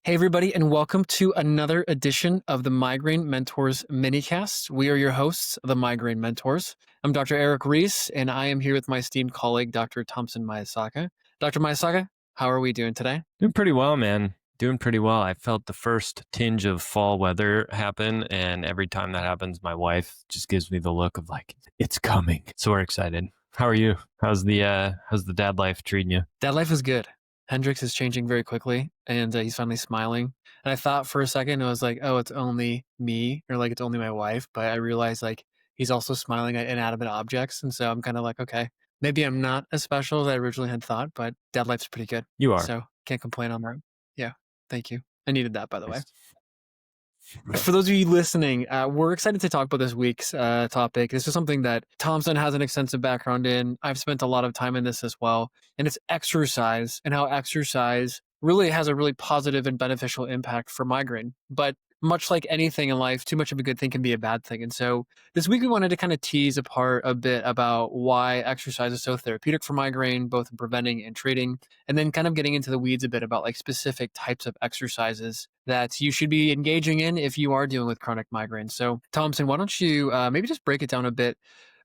Hey, everybody, and welcome to another edition of the Migraine Mentors Minicast. We are your hosts, the Migraine Mentors. I'm Dr. Erik Reis, and I am here with my esteemed colleague, Dr. Thompson Maesaka. Dr. Maesaka, how are we doing today? Doing pretty well, man. Doing pretty well. I felt the first tinge of fall weather happen, and every time that happens, my wife just gives me the look of like, it's coming. So we're excited. How are you? How's the dad life treating you? Dad life is good. Hendrix is changing very quickly, and he's finally smiling. And I thought for a second, it was like, oh, it's only me, or like it's only my wife. But I realized like he's also smiling at inanimate objects. And so I'm kind of like, okay, maybe I'm not as special as I originally had thought, but dad life's pretty good. You are. So can't complain on that. Yeah. Thank you. I needed that, by the way. Nice. For those of you listening, we're excited to talk about this week's topic. This is something that Thompson has an extensive background in. I've spent a lot of time in this as well. And it's exercise and how exercise really has a really positive and beneficial impact for migraine. But much like anything in life, too much of a good thing can be a bad thing. And so this week we wanted to kind of tease apart a bit about why exercise is so therapeutic for migraine, both in preventing and treating, and then kind of getting into the weeds a bit about like specific types of exercises that you should be engaging in if you are dealing with chronic migraine. So Thompson, why don't you maybe just break it down a bit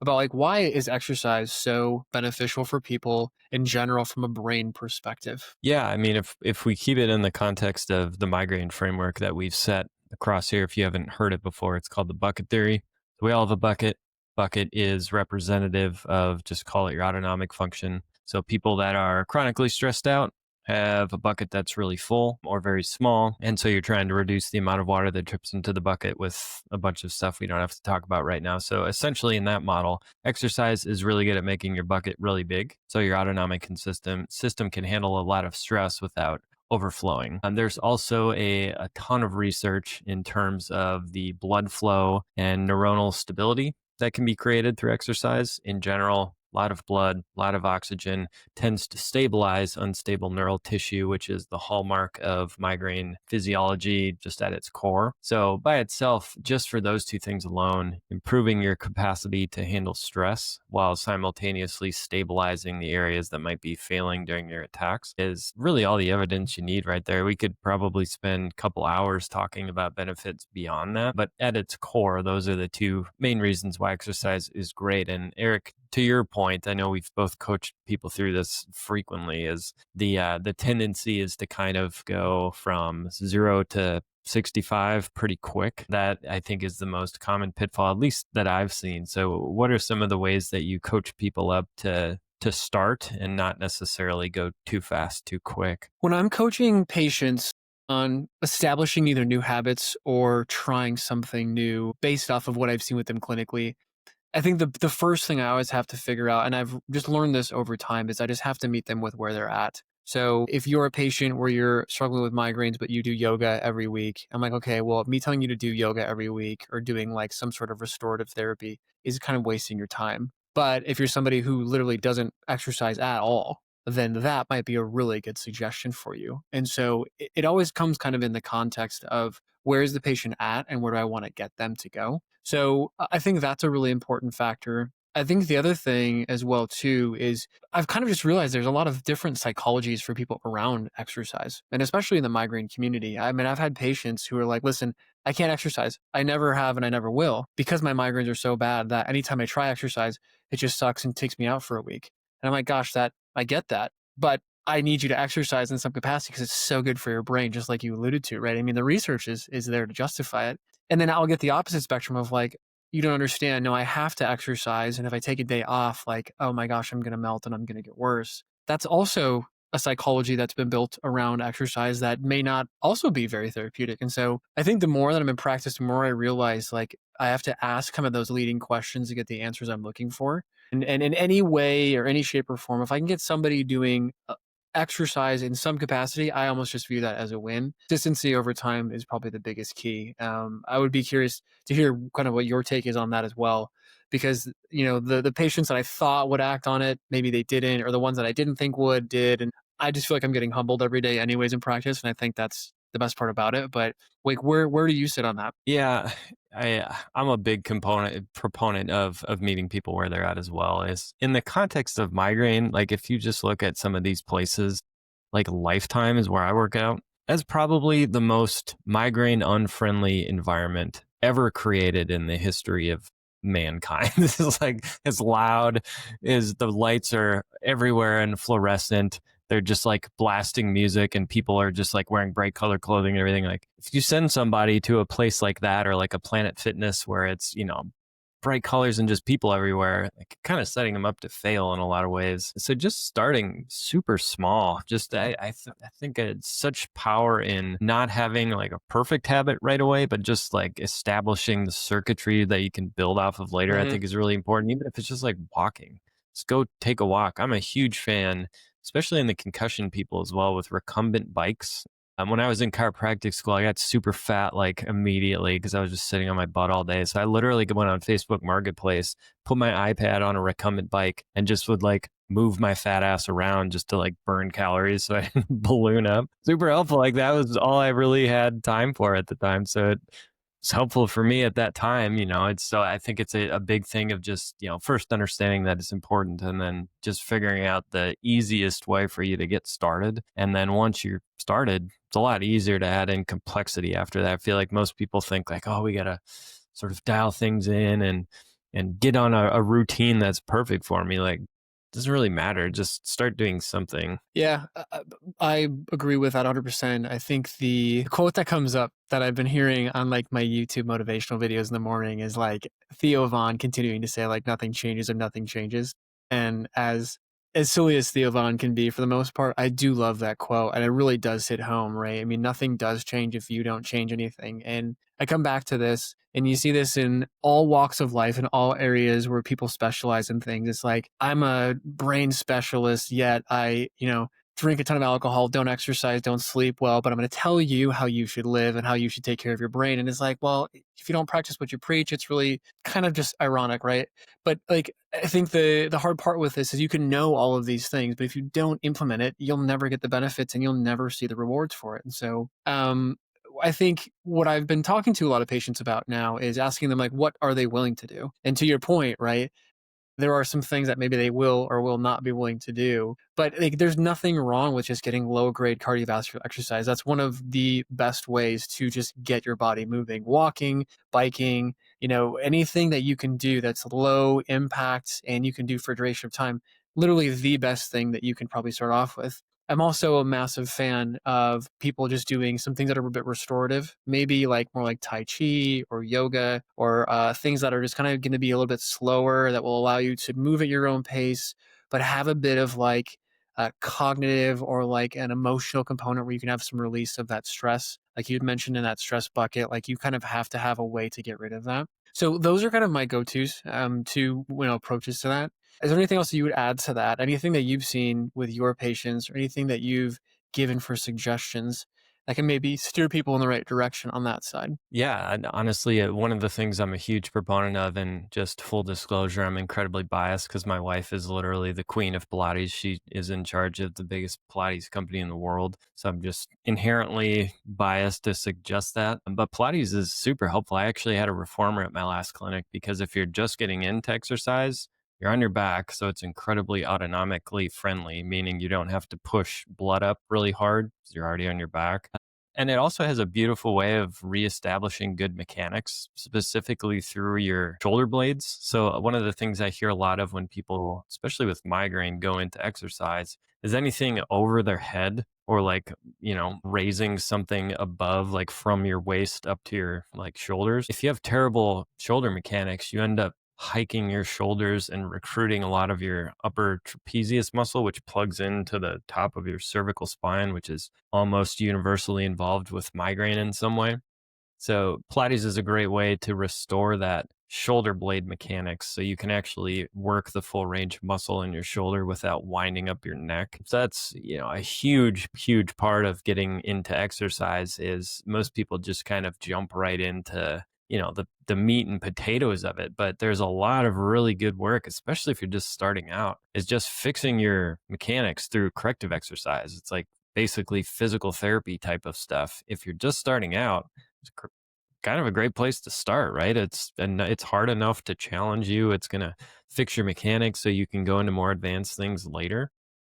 about like why is exercise so beneficial for people in general from a brain perspective? Yeah, I mean, if we keep it in the context of the migraine framework that we've set across here, if you haven't heard it before, it's called the bucket theory. So we all have a bucket. Bucket is representative of, just call it your autonomic function. So people that are chronically stressed out have a bucket that's really full or very small. And so you're trying to reduce the amount of water that drips into the bucket with a bunch of stuff we don't have to talk about right now. So essentially in that model, exercise is really good at making your bucket really big. So your autonomic system can handle a lot of stress without overflowing. And there's also a ton of research in terms of the blood flow and neuronal stability that can be created through exercise. In general, a lot of blood, a lot of oxygen tends to stabilize unstable neural tissue, which is the hallmark of migraine physiology just at its core. So by itself, just for those two things alone, improving your capacity to handle stress while simultaneously stabilizing the areas that might be failing during your attacks is really all the evidence you need right there. We could probably spend a couple hours talking about benefits beyond that, but at its core, those are the two main reasons why exercise is great. And Erik, to your point, I know we've both coached people through this frequently, is the tendency is to kind of go from 0 to 65 pretty quick. That I think is the most common pitfall, at least that I've seen. So what are some of the ways that you coach people up to start and not necessarily go too fast, too quick? When I'm coaching patients on establishing either new habits or trying something new based off of what I've seen with them clinically, I think the first thing I always have to figure out, and I've just learned this over time, is I just have to meet them with where they're at. So if you're a patient where you're struggling with migraines, but you do yoga every week, I'm like, okay, well, me telling you to do yoga every week or doing like some sort of restorative therapy is kind of wasting your time. But if you're somebody who literally doesn't exercise at all, then that might be a really good suggestion for you. And so it always comes kind of in the context of where is the patient at and where do I want to get them to go? So I think that's a really important factor. I think the other thing as well too is I've kind of just realized there's a lot of different psychologies for people around exercise, and especially in the migraine community. I mean, I've had patients who are like, listen, I can't exercise. I never have and I never will because my migraines are so bad that anytime I try exercise, it just sucks and takes me out for a week. And I'm like, gosh, that I get that, but I need you to exercise in some capacity because it's so good for your brain, just like you alluded to, right? I mean, the research is there to justify it. And then I'll get the opposite spectrum of like, you don't understand. No, I have to exercise. And if I take a day off, like, oh my gosh, I'm going to melt and I'm going to get worse. That's also a psychology that's been built around exercise that may not also be very therapeutic. And so I think the more that I'm in practice, the more I realize like I have to ask kind of those leading questions to get the answers I'm looking for. And in any way or any shape or form, if I can get somebody doing exercise in some capacity, I almost just view that as a win. Consistency over time is probably the biggest key. I would be curious to hear kind of what your take is on that as well, because you know the patients that I thought would act on it, maybe they didn't, or the ones that I didn't think would did, and I just feel like I'm getting humbled every day, anyways, in practice, and I think that's the best part about it. But like, where do you sit on that? Yeah, I'm a big proponent of meeting people where they're at as well. Is in the context of migraine, like if you just look at some of these places, like Lifetime is where I work out. As probably the most migraine unfriendly environment ever created in the history of mankind. This is like as loud as the lights are everywhere and fluorescent. They're just like blasting music and people are just like wearing bright color clothing and everything. Like if you send somebody to a place like that or like a Planet Fitness where it's, bright colors and just people everywhere, like kind of setting them up to fail in a lot of ways. So just starting super small, just I think it's such power in not having like a perfect habit right away, but just like establishing the circuitry that you can build off of later. I Hmm. think is really important, even if it's just like walking. Just go take a walk. I'm a huge fan, especially in the concussion people as well, with recumbent bikes. When I was in chiropractic school, I got super fat like immediately because I was just sitting on my butt all day. So I literally went on Facebook Marketplace, put my iPad on a recumbent bike, and just would like move my fat ass around just to like burn calories so I didn't balloon up. Super helpful. Like that was all I really had time for at the time. So it's helpful for me at that time. It's so I think it's a big thing of just, first understanding that it's important and then just figuring out the easiest way for you to get started. And then once you're started, it's a lot easier to add in complexity after that. I feel like most people think like, oh, we got to sort of dial things in and get on a routine that's perfect for me. Like, doesn't really matter. Just start doing something. Yeah, I agree with that 100%. I think the quote that comes up that I've been hearing on like my YouTube motivational videos in the morning is like Theo Von continuing to say like nothing changes or nothing changes. And as silly as Theo Von can be for the most part, I do love that quote and it really does hit home, right? I mean, nothing does change if you don't change anything. And I come back to this and you see this in all walks of life, in all areas where people specialize in things. It's like, I'm a brain specialist, yet drink a ton of alcohol, don't exercise, don't sleep well, but I'm going to tell you how you should live and how you should take care of your brain. And it's like, well, if you don't practice what you preach, it's really kind of just ironic, right? But like, I think the hard part with this is you can know all of these things, but if you don't implement it, you'll never get the benefits and you'll never see the rewards for it. And so, I think what I've been talking to a lot of patients about now is asking them like, what are they willing to do? And to your point, right? There are some things that maybe they will or will not be willing to do. But like, there's nothing wrong with just getting low grade cardiovascular exercise. That's one of the best ways to just get your body moving. Walking, biking, anything that you can do that's low impact and you can do for a duration of time. Literally the best thing that you can probably start off with. I'm also a massive fan of people just doing some things that are a bit restorative, maybe like more like Tai Chi or yoga or things that are just kind of going to be a little bit slower that will allow you to move at your own pace, but have a bit of like a cognitive or like an emotional component where you can have some release of that stress. Like you'd mentioned in that stress bucket, like you kind of have to have a way to get rid of that. So those are kind of my go-tos to approaches to that. Is there anything else that you would add to that? Anything that you've seen with your patients or anything that you've given for suggestions that can maybe steer people in the right direction on that side? Yeah, and honestly, one of the things I'm a huge proponent of, and just full disclosure, I'm incredibly biased because my wife is literally the queen of Pilates. She is in charge of the biggest Pilates company in the world. So I'm just inherently biased to suggest that. But Pilates is super helpful. I actually had a reformer at my last clinic because if you're just getting into exercise, you're on your back. So it's incredibly autonomically friendly, meaning you don't have to push blood up really hard because you're already on your back. And it also has a beautiful way of reestablishing good mechanics, specifically through your shoulder blades. So, one of the things I hear a lot of when people, especially with migraine, go into exercise is anything over their head or like, raising something above, like from your waist up to your like shoulders. If you have terrible shoulder mechanics, you end up hiking your shoulders and recruiting a lot of your upper trapezius muscle, which plugs into the top of your cervical spine, which is almost universally involved with migraine in some way. So Pilates is a great way to restore that shoulder blade mechanics so you can actually work the full range of muscle in your shoulder without winding up your neck. So that's, a huge, huge part of getting into exercise is most people just kind of jump right into, the meat and potatoes of it. But there's a lot of really good work, especially if you're just starting out, is just fixing your mechanics through corrective exercise. It's like basically physical therapy type of stuff. If you're just starting out, it's kind of a great place to start, right? It's hard enough to challenge you. It's going to fix your mechanics so you can go into more advanced things later.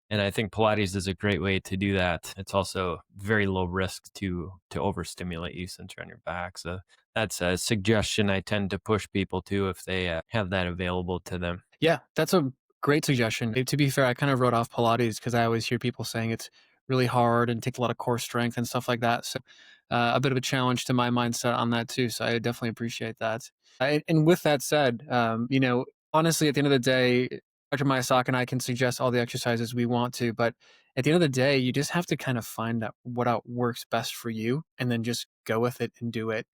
And I think Pilates is a great way to do that. It's also very low risk to overstimulate you since you're on your back. So that's a suggestion I tend to push people to if they have that available to them. Yeah, that's a great suggestion. To be fair, I kind of wrote off Pilates because I always hear people saying it's really hard and takes a lot of core strength and stuff like that. So, a bit of a challenge to my mindset on that too. So, I definitely appreciate that. And with that said, honestly, at the end of the day, Dr. Maesaka and I can suggest all the exercises we want to, but at the end of the day, you just have to kind of find out what out works best for you, and then just go with it and do it.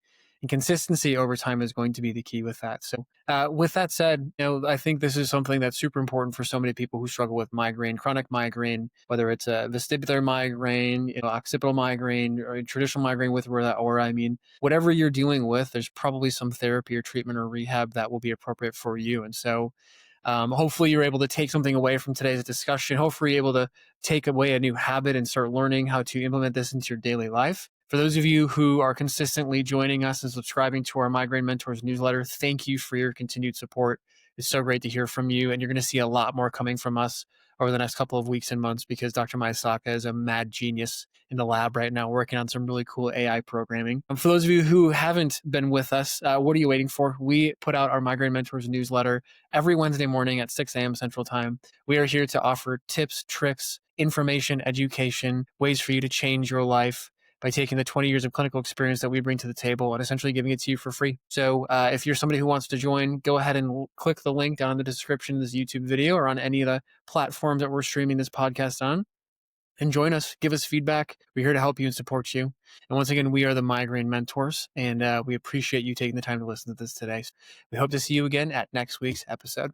And consistency over time is going to be the key with that. So, with that said, I think this is something that's super important for so many people who struggle with migraine, chronic migraine, whether it's a vestibular migraine, occipital migraine, or a traditional migraine with aura. I mean, whatever you're dealing with, there's probably some therapy or treatment or rehab that will be appropriate for you. And so, hopefully, you're able to take something away from today's discussion. Hopefully, you're able to take away a new habit and start learning how to implement this into your daily life. For those of you who are consistently joining us and subscribing to our Migraine Mentors newsletter, thank you for your continued support. It's so great to hear from you, and you're going to see a lot more coming from us over the next couple of weeks and months because Dr. Maesaka is a mad genius in the lab right now working on some really cool AI programming. For those of you who haven't been with us, what are you waiting for? We put out our Migraine Mentors newsletter every Wednesday morning at 6 a.m. Central Time. We are here to offer tips, tricks, information, education, ways for you to change your life by taking the 20 years of clinical experience that we bring to the table and essentially giving it to you for free. So if you're somebody who wants to join, go ahead and click the link down in the description of this YouTube video or on any of the platforms that we're streaming this podcast on. And join us, give us feedback. We're here to help you and support you. And once again, we are the Migraine Mentors, and we appreciate you taking the time to listen to this today. We hope to see you again at next week's episode.